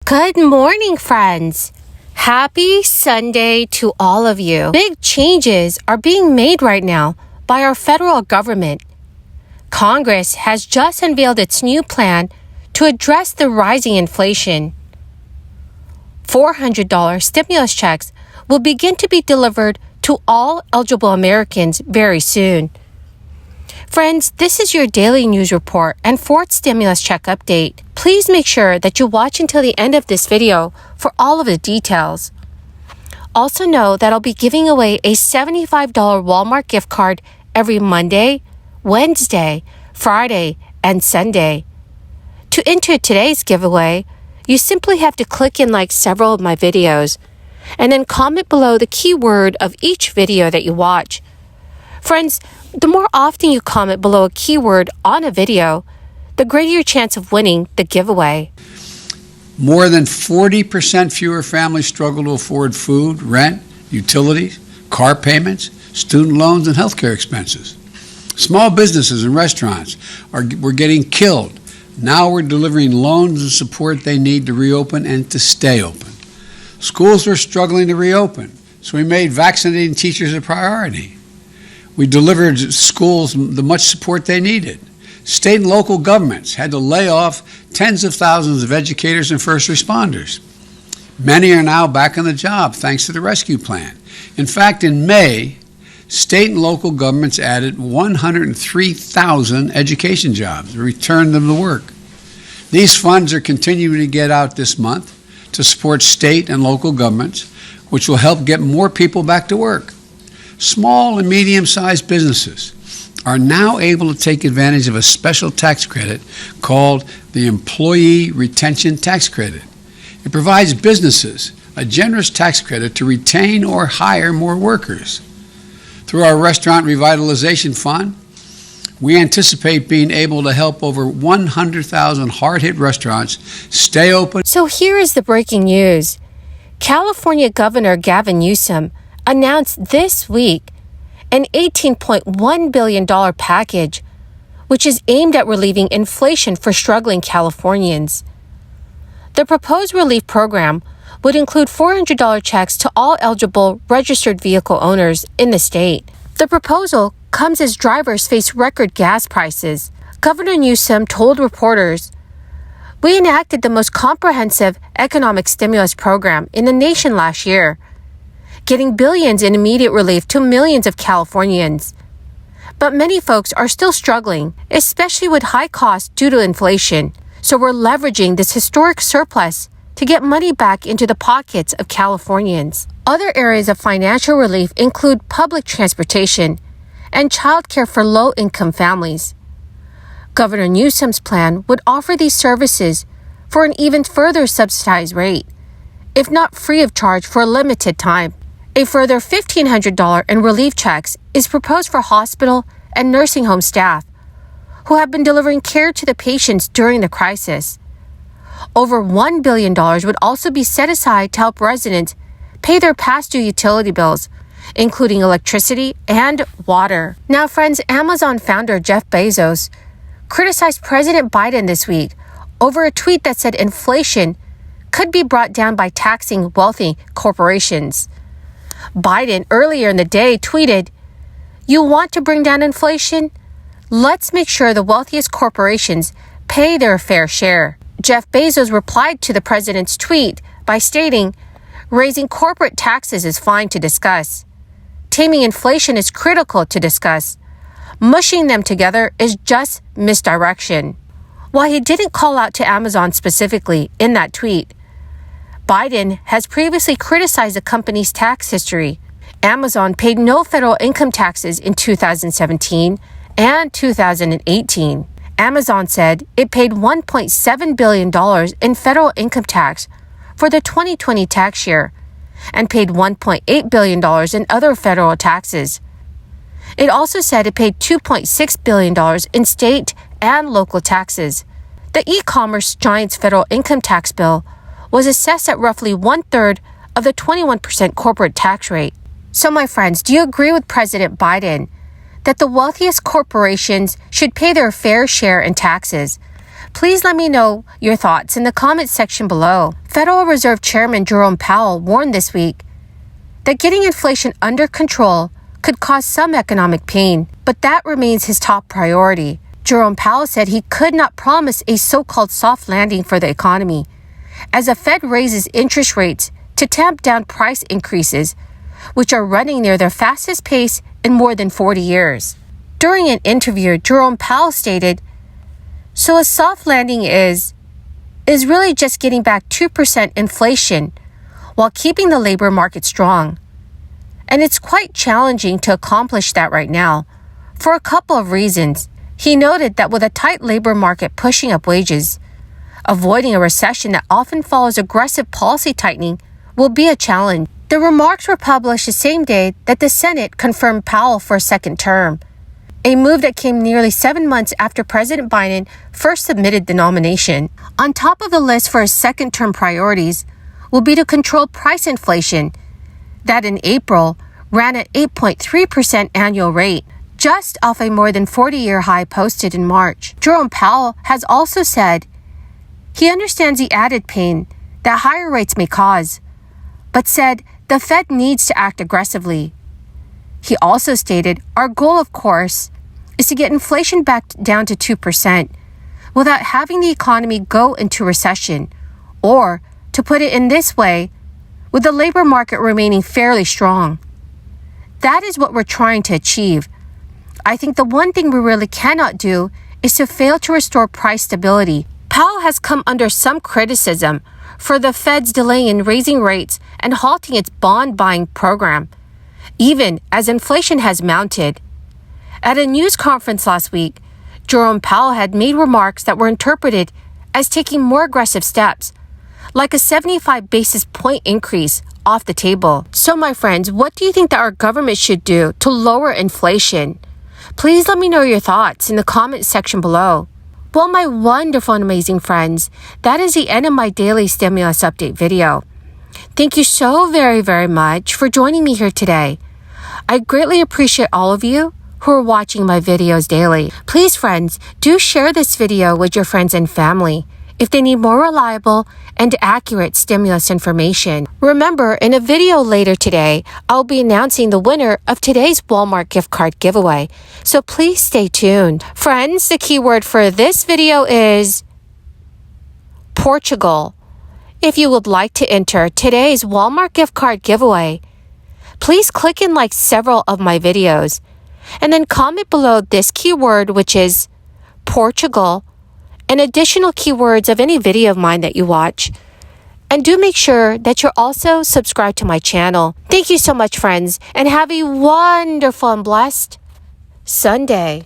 Good morning, friends. Happy Sunday to all of you. Big changes are being made right now by our federal government. Congress has just unveiled its new plan to address the rising inflation. $400 stimulus checks will begin to be delivered to all eligible Americans very soon. Friends, this is your daily news report and fourth stimulus check update. Please make sure that you watch until the end of this video for all of the details. Also know that I'll be giving away a $75 Walmart gift card every Monday, Wednesday, Friday, and Sunday. To enter today's giveaway, you simply have to click and like several of my videos, and then comment below the keyword of each video that you watch. Friends, the more often you comment below a keyword on a video, the greater your chance of winning the giveaway. More than 40% fewer families struggle to afford food, rent, utilities, car payments, student loans, and healthcare expenses. Small businesses and restaurants were getting killed. Now we're delivering loans and support they need to reopen and to stay open. Schools were struggling to reopen, so we made vaccinating teachers a priority. We delivered schools the much support they needed. State and local governments had to lay off tens of thousands of educators and first responders. Many are now back on the job thanks to the rescue plan. In fact, in May, state and local governments added 103,000 education jobs, returned them to work. These funds are continuing to get out this month to support state and local governments, which will help get more people back to work. Small and medium-sized businesses are now able to take advantage of a special tax credit called the Employee Retention Tax Credit. It provides businesses a generous tax credit to retain or hire more workers. Through our Restaurant Revitalization Fund, we anticipate being able to help over 100,000 hard-hit restaurants stay open. So here is the breaking news. California Governor Gavin Newsom announced this week an $18.1 billion package, which is aimed at relieving inflation for struggling Californians. The proposed relief program would include $400 checks to all eligible registered vehicle owners in the state. The proposal comes as drivers face record gas prices. Governor Newsom told reporters, "We enacted the most comprehensive economic stimulus program in the nation last year, getting billions in immediate relief to millions of Californians. But many folks are still struggling, especially with high costs due to inflation. So we're leveraging this historic surplus to get money back into the pockets of Californians." Other areas of financial relief include public transportation and childcare for low-income families. Governor Newsom's plan would offer these services for an even further subsidized rate, if not free of charge for a limited time. A further $1,500 in relief checks is proposed for hospital and nursing home staff who have been delivering care to the patients during the crisis. Over $1 billion would also be set aside to help residents pay their past due utility bills, including electricity and water. Now, friends, Amazon founder Jeff Bezos criticized President Biden this week over a tweet that said inflation could be brought down by taxing wealthy corporations. Biden earlier in the day tweeted, "You want to bring down inflation? Let's make sure the wealthiest corporations pay their fair share." Jeff Bezos replied to the president's tweet by stating, "Raising corporate taxes is fine to discuss. Taming inflation is critical to discuss. Mushing them together is just misdirection." While he didn't call out to Amazon specifically in that tweet, Biden has previously criticized the company's tax history. Amazon paid no federal income taxes in 2017 and 2018. Amazon said it paid $1.7 billion in federal income tax for the 2020 tax year and paid $1.8 billion in other federal taxes. It also said it paid $2.6 billion in state and local taxes. The e-commerce giant's federal income tax bill was assessed at roughly 1/3 of the 21% corporate tax rate. So, my friends, do you agree with President Biden that the wealthiest corporations should pay their fair share in taxes, Please let me know your thoughts in the comments section below. Federal Reserve Chairman Jerome Powell warned this week that getting inflation under control could cause some economic pain, but that remains his top priority. Jerome Powell said he could not promise a so-called soft landing for the economy, as the Fed raises interest rates to tamp down price increases, which are running near their fastest pace in more than 40 years. During an interview, Jerome Powell stated, "So a soft landing is really just getting back 2% inflation while keeping the labor market strong. And it's quite challenging to accomplish that right now for a couple of reasons." He noted that with a tight labor market pushing up wages, avoiding a recession that often follows aggressive policy tightening will be a challenge. The remarks were published the same day that the Senate confirmed Powell for a second term, a move that came nearly 7 months after President Biden first submitted the nomination. On top of the list for his second-term priorities will be to control price inflation that in April ran at 8.3% annual rate, just off a more than 40-year high posted in March. Jerome Powell has also said he understands the added pain that higher rates may cause, but said the Fed needs to act aggressively. He also stated, "Our goal, of course, is to get inflation back down to 2% without having the economy go into recession, or, to put it in this way, with the labor market remaining fairly strong. That is what we're trying to achieve. I think the one thing we really cannot do is to fail to restore price stability." Powell has come under some criticism for the Fed's delay in raising rates and halting its bond buying program, even as inflation has mounted. At a news conference last week, Jerome Powell had made remarks that were interpreted as taking more aggressive steps, like a 75 basis point increase off the table. So my friends, what do you think that our government should do to lower inflation? Please let me know your thoughts in the comment section below. Well, my wonderful and amazing friends, that is the end of my daily stimulus update video. Thank you so very, very much for joining me here today. I greatly appreciate all of you who are watching my videos daily. Please, friends, do share this video with your friends and family if they need more reliable and accurate stimulus information. Remember, in a video later today, I'll be announcing the winner of today's Walmart gift card giveaway, so please stay tuned. Friends, the keyword for this video is Portugal. If you would like to enter today's Walmart gift card giveaway, please click and like several of my videos, and then comment below this keyword, which is Portugal, and additional keywords of any video of mine that you watch. And do make sure that you're also subscribed to my channel. Thank you so much, friends, and have a wonderful and blessed Sunday.